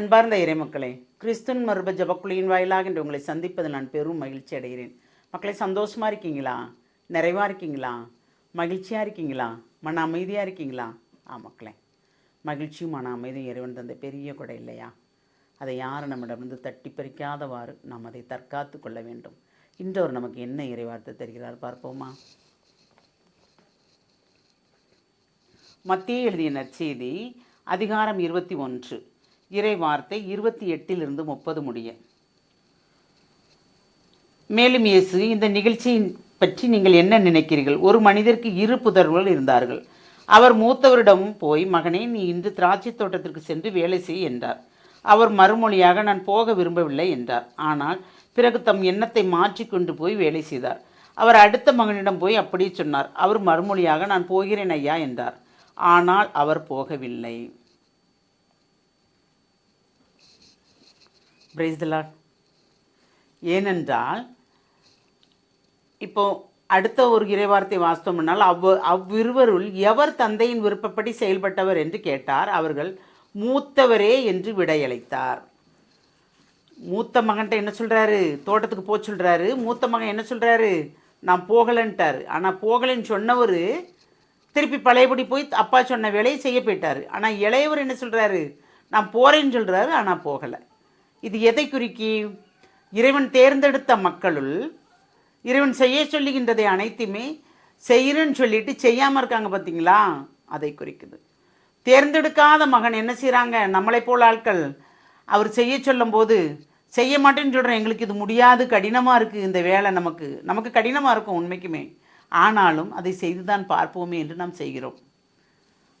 அன்பார்ந்த இறைமக்களே, கிறிஸ்துவின் மறுப ஜபக்குழியின் வாயிலாக இன்று உங்களை சந்திப்பதில் நான் பெரும் மகிழ்ச்சி அடைகிறேன். மக்களை, சந்தோஷமாக இருக்கீங்களா? நிறைவாக இருக்கீங்களா? மகிழ்ச்சியாக இருக்கீங்களா? மன அமைதியாக இருக்கீங்களா? மக்களே, மகிழ்ச்சியும் மன அமைதியும் இறைவன் தந்த பெரிய கொடை இல்லையா? அதை யாரும் நம்மிடமிருந்து தட்டி பறிக்காதவாறு நாம் அதை தற்காத்து கொள்ள வேண்டும். இன்று அவர் நமக்கு என்ன இறைவார்த்தை தருகிறார் பார்ப்போமா? மத்தேயு எழுதிய நற்செய்தி அதிகாரம் 21, இறை வார்த்தை 28 30 முடிய. மேலும் இயேசு, இந்த நிகழ்ச்சியை பற்றி நீங்கள் என்ன நினைக்கிறீர்கள்? ஒரு மனிதருக்கு 2 புதல்வர்கள் இருந்தார்கள். அவர் மூத்தவரிடம் போய், மகனே, நீ இன்று திராட்சை தோட்டத்திற்கு சென்று வேலை செய் என்றார். அவர் மறுமொழியாக, நான் போக விரும்பவில்லை என்றார். ஆனால் பிறகு தம் எண்ணத்தை மாற்றிக்கொண்டு போய் வேலை செய்தார். அவர் அடுத்த மகனிடம் போய் அப்படியே சொன்னார். அவர் மறுமொழியாக, நான் போகிறேன் ஐயா என்றார். ஆனால் அவர் போகவில்லை. Praise the Lord. ஏனென்றால் இப்போ அடுத்த ஒரு இறைவார்த்தை வாஸ்தவம்னால், அவ்விருவருள் எவர் தந்தையின் விருப்பப்படி செயல்பட்டவர் என்று கேட்டார். அவர்கள், மூத்தவரே என்று விடையளித்தார். மூத்த மகன்கிட்ட என்ன சொல்கிறாரு? தோட்டத்துக்கு போக சொல்கிறாரு. மூத்த மகன் என்ன சொல்கிறாரு? நான் போகலன்ட்டார். ஆனால் போகலன்னு சொன்னவர் திருப்பி பழையபடி போய் அப்பா சொன்ன வேலையை செய்ய போயிட்டார். ஆனால் இளையவர் என்ன சொல்கிறாரு? நான் போகிறேன்னு சொல்கிறாரு, ஆனால் போகலை. இது எதை குறிக்கி? இறைவன் தேர்ந்தெடுத்த மக்களுள் இறைவன் செய்ய சொல்லுகின்றதை அனைத்துமே செய்கிறேன்னு சொல்லிட்டு செய்யாமல் இருக்காங்க பார்த்தீங்களா? அதை குறிக்குது. தேர்ந்தெடுக்காத மகன் என்ன செய்கிறாங்க? நம்மளை போல் ஆட்கள் அவர் செய்ய சொல்லும் போது செய்ய மாட்டேன்னு சொல்கிறேன், எங்களுக்கு இது முடியாது, கடினமாக இருக்குது, இந்த வேலை நமக்கு கடினமாக இருக்கும் உண்மைக்குமே. ஆனாலும் அதை செய்து தான் பார்ப்போமே என்று நாம் செய்கிறோம்.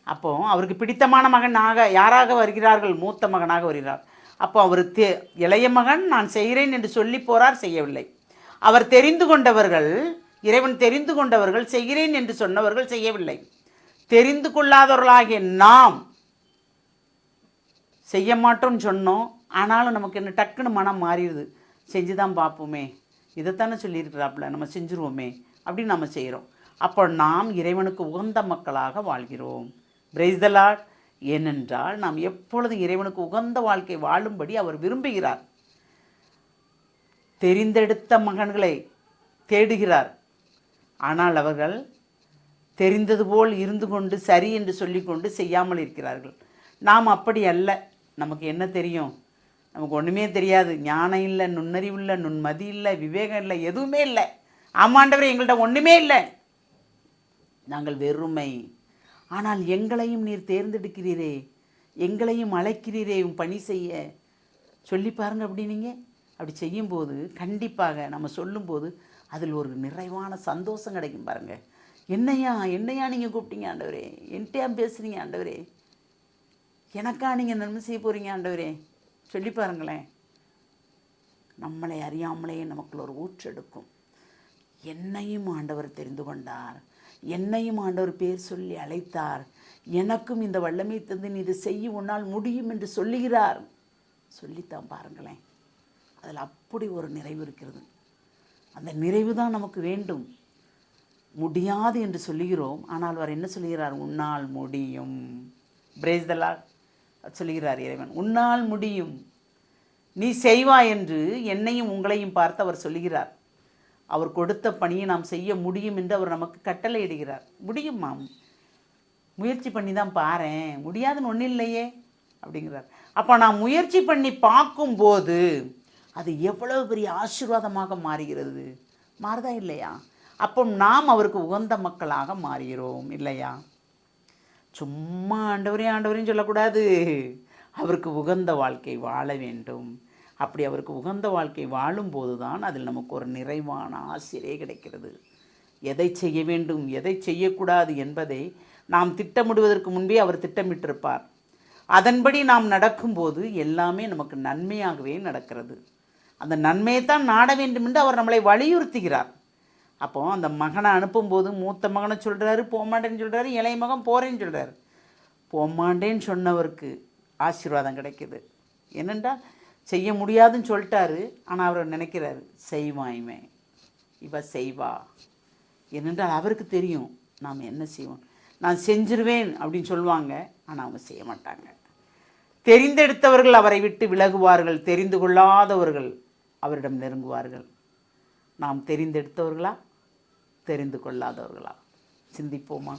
அப்போ அவருக்கு பிடித்தமான மகனாக யாராக வருகிறார்கள்? மூத்த மகனாக வருகிறார். அப்போ அவர் இளைய மகன் நான் செய்கிறேன் என்று சொல்லி போகிறார், செய்யவில்லை. அவர் தெரிந்து கொண்டவர்கள், இறைவன் தெரிந்து கொண்டவர்கள், செய்கிறேன் என்று சொன்னவர்கள் செய்யவில்லை. தெரிந்து கொள்ளாதவர்களாகிய நாம் செய்ய மாட்டோம்னு சொன்னோம். ஆனாலும் நமக்கு என்ன டக்குன்னு மனம் மாறிடுது. செஞ்சு தான் பார்ப்போமே, இதைத்தானே சொல்லியிருக்கிறாப்புல, நம்ம செஞ்சுருவோமே அப்படின்னு நம்ம செய்கிறோம். அப்போ நாம் இறைவனுக்கு உகந்த மக்களாக வாழ்கிறோம். Praise the Lord. ஏனென்றால் நாம் எப்பொழுதும் இறைவனுக்கு உகந்த வாழ்க்கை வாழும்படி அவர் விரும்புகிறார். தெரிந்தெடுத்த மகன்களை தேடுகிறார். ஆனால் அவர்கள் தெரிந்தது போல் இருந்து கொண்டு சரி என்று சொல்லிக்கொண்டு செய்யாமல் இருக்கிறார்கள். நாம் அப்படி அல்ல. நமக்கு என்ன தெரியும்? நமக்கு ஒன்றுமே தெரியாது. ஞானம் இல்லை, நுண்ணறிவு இல்லை, நுண்மதி இல்லை, விவேகம் இல்லை, எதுவுமே இல்லை. ஆமாண்டவரே, எங்கள்கிட்ட ஒன்றுமே இல்லை, நாங்கள் வெறுமை. ஆனால் எங்களையும் நீர் தேர்ந்தெடுக்கிறீரே, எங்களையும் அழைக்கிறீரே பணி செய்ய சொல்லி பாருங்கள். அப்படி நீங்கள் அப்படி செய்யும்போது கண்டிப்பாக நம்ம சொல்லும்போது அதில் ஒரு நிறைவான சந்தோஷம் கிடைக்கும். பாருங்கள், என்னையா நீங்கள் கூப்பிட்டீங்க ஆண்டவரே, என்கிட்டயா பேசுகிறீங்க ஆண்டவரே, எனக்கா நீங்கள் நன்மை செய்ய போகிறீங்க ஆண்டவரே சொல்லி பாருங்களேன். நம்மளை அறியாமலேயே நமக்குள்ள ஒரு ஊற்றெடுக்கும். என்னையும் ஆண்டவர் தெரிந்து கொண்டார், என்னையும் ஆண்டவர் பேர் சொல்லி அழைத்தார், எனக்கும் இந்த வல்லமை தந்து நீ இதை செய்ய உன்னால் முடியும் என்று சொல்லுகிறார். சொல்லித்தான் பாருங்களேன். அதில் அப்படி ஒரு நிறைவு இருக்கிறது. அந்த நிறைவு தான் நமக்கு வேண்டும். முடியாது என்று சொல்லுகிறோம், ஆனால் அவர் என்ன சொல்லுகிறார்? உன்னால் முடியும். பிரேஸ் தி லார்ட் சொல்லுகிறார் இறைவன். உன்னால் முடியும், நீ செய்வாய் என்று என்னையும் உங்களையும் பார்த்து அவர் சொல்லுகிறார். அவர் கொடுத்த பணியை நாம் செய்ய முடியும் என்று அவர் நமக்கு கட்டளை இடுகிறார். முடியுமா? முயற்சி பண்ணி தான் பாரேன், முடியாதுன்னு ஒன்றும் இல்லையே அப்படிங்கிறார். அப்போ நான் முயற்சி பண்ணி பார்க்கும்போது அது எவ்வளவு பெரிய ஆசீர்வாதமாக மாறுகிறது. மாறுதா இல்லையா? அப்போ நாம் அவருக்கு உகந்த மக்களாக மாறுகிறோம் இல்லையா? சும்மா ஆண்டவரையும் சொல்லக்கூடாது. அவருக்கு உகந்த வாழ்க்கை வாழ வேண்டும். அப்படி அவருக்கு உகந்த வாழ்க்கை வாழும்போது தான் அதில் நமக்கு ஒரு நிறைவான ஆசிரியை கிடைக்கிறது. எதை செய்ய வேண்டும், எதை செய்யக்கூடாது என்பதை நாம் திட்டமிடுவதற்கு முன்பே அவர் திட்டமிட்டிருப்பார். அதன்படி நாம் நடக்கும்போது எல்லாமே நமக்கு நன்மையாகவே நடக்கிறது. அந்த நன்மையை தான் நாட வேண்டும் என்று அவர் நம்மளை வலியுறுத்துகிறார். அப்போ அந்த மகனை அனுப்பும்போது மூத்த மகனை சொல்கிறாரு போமாட்டேன்னு சொல்கிறாரு, இளைய மகன் போகிறேன்னு சொல்கிறாரு. போமாட்டேன்னு சொன்னவருக்கு ஆசீர்வாதம் கிடைக்கிது. என்னென்றால் செய்ய முடியாதுன்னு சொல்லிட்டாரு, ஆனால் அவர் நினைக்கிறாரு செய்வாய்மே, இவ செய்வா. ஏனென்றால் அவருக்கு தெரியும் நாம் என்ன செய்வோம். நான் செஞ்சிருவேன் அப்படின்னு சொல்லுவாங்க, ஆனால் அவங்க செய்ய மாட்டாங்க. தெரிந்தெடுத்தவர்கள் அவரை விட்டு விலகுவார்கள், தெரிந்து கொள்ளாதவர்கள் அவரிடம் நெருங்குவார்கள். நாம் தெரிந்தெடுத்தவர்களா, தெரிந்து கொள்ளாதவர்களா? சிந்திப்போமா?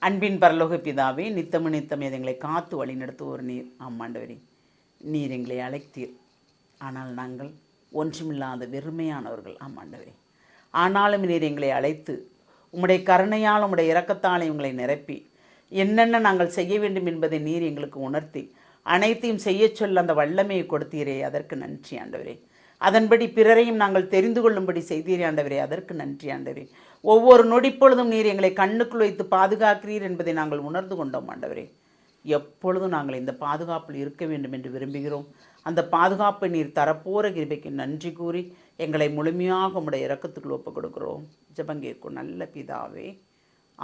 அன்பின் பரலோக பிதாவே, நித்தம் நித்தம் எங்களை காத்து வழி நடத்துவோர் நீர். ஆமாண்டவரே, நீர் எங்களை அழைத்தீர். ஆனால் நாங்கள் ஒன்றுமில்லாத வெறுமையானவர்கள். ஆமாண்டவரே, ஆனாலும் நீர் எங்களை அழைத்து உம்முடைய கருணையால் உம்முடைய இரக்கத்தால் உங்களை நிரப்பி என்னென்ன நாங்கள் செய்ய வேண்டும் என்பதை நீர் எங்களுக்கு உணர்த்தி அனைத்தையும் செய்ய சொல்ல அந்த வல்லமையை கொடுத்தீரே, அதற்கு நன்றி ஆண்டவரே. அதன்படி பிறரையும் நாங்கள் தெரிந்து கொள்ளும்படி செய்தீரே ஆண்டவரே, அதற்கு நன்றி ஆண்டவரே. ஒவ்வொரு நொடிப்பொழுதும் நீர் எங்களை கண்ணுக்குள் வைத்து பாதுகாக்கிறீர் என்பதை நாங்கள் உணர்ந்து கொண்டோம் ஆண்டவரே. எப்பொழுதும் நாங்கள் இந்த பாதுகாப்பில் இருக்க வேண்டும் என்று விரும்புகிறோம். அந்த பாதுகாப்பை நீர் தரப்போகிற கிருபைக்கு நன்றி கூறி எங்களை முழுமையாக உம்முடைய இரக்கத்துக்குள் ஒப்புக் கொடுக்கிறோம். ஜெபம் கேட்கும் நல்ல பிதாவே.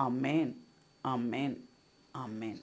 ஆமேன், ஆமேன், ஆமேன்.